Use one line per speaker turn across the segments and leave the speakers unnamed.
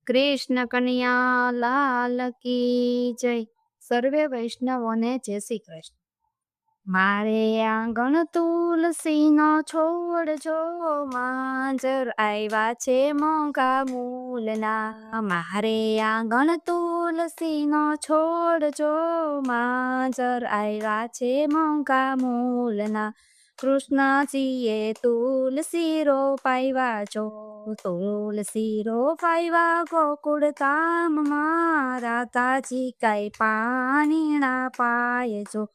કૃષ્ણ કનૈયા લાલ કી જય. સર્વે વૈષ્ણવોને જય શ્રી કૃષ્ણ. મારે આંગણ તુલસીનો છોડ જો માંજર આવ્યા છે મોંઘા મૂલના. મારે આંગણ તુલસીનો છોડ જો માંજર આવ્યા છે મોંઘા મૂલના. કૃષ્ણજીએ તુલસી રોપાવ્યા જો તુલસી રોપાવ્યા ગોકુળ ધામમાં. રાધાજી કાંઈ પાણી ના પાય જો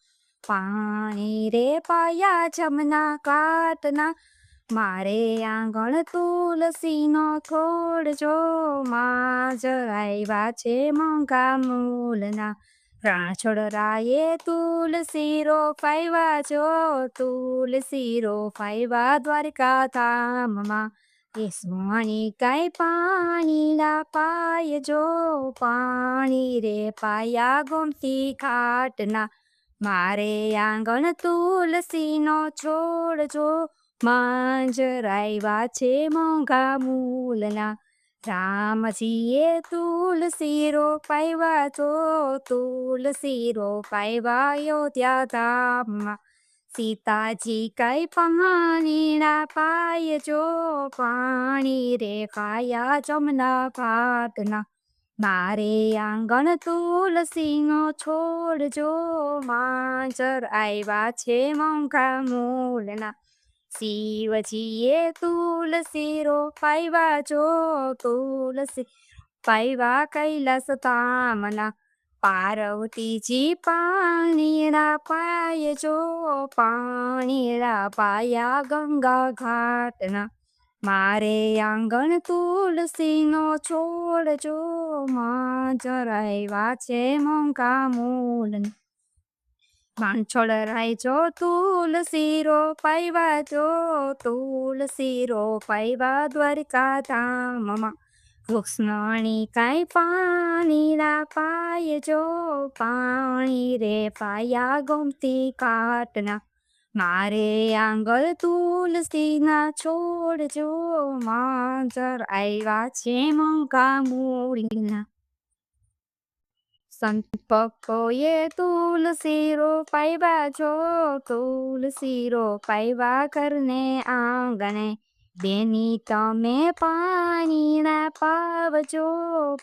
પાણી રે પાયા જમના કાટના. મારે આંગણ તુલસીનો છોડ જો માંજર આવ્યા છે મોંઘા મૂલના. રાછોડરાયે તુલસી રોપાવ્યા જો તુલસી રોપાવ્યા દ્વારકા ધામમાં. એ સોની કાંઈ પાણી ના પાય જો પાણી રે પાયા ગોમતી ઘાટના. મારે આંગણ તુલસીનો છોડ જો માંજર આવ્યા છે મોંઘા મૂલના. રામજીએ તુલસી રોપાવ્યા જો તુલસી રોપાવ્યા અયોધ્યા ધામમાં. સીતાજી કાંઈ પાણી ના પાય જો પાણી રે પાયા જમના ઘાટના. મારે આંગણ તુલસીનો છોડ જો માંજર આવ્યા છે મોંઘા મૂલના. શિવજીએ તુલસી રોપાવ્યા જો તુલસી પાવ્યા કૈલાસ ધામના. પાર્વતીજી પાણી ના પાય જો પાણી ના પાયા ગંગા ઘાટના. મારે આંગણ તુલસીનો છોડ જો માંજર આવ્યા છે મોંઘા મૂલના. વાંછોડરાય જો તુલસી રોપાવ્યા જો તુલસી રોપાવ્યા દ્વારકા ધામમાં. રૂક્ષ્મણી કાંઈ પાણી ના પાય જો પાણી રે પાયા ગોમતી ઘાટના. મારે આંગણ તુલસીના છોડ જો માંજર આવ્યા છે મોંઘા મૂલના. સંત ભક્તોએ તુલસી રોપાવ્યા જો તુલસી રોપાવ્યા ઘરને આંગણે. બેની તમે પાણી ના પાવજો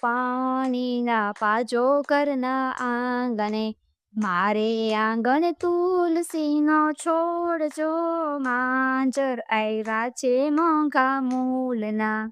પાણી ના પાજો ઘરના આંગણે. મારે આંગણ તુલસીનો છોડ જો માંજર આવ્યા છે મોંઘા મૂલના.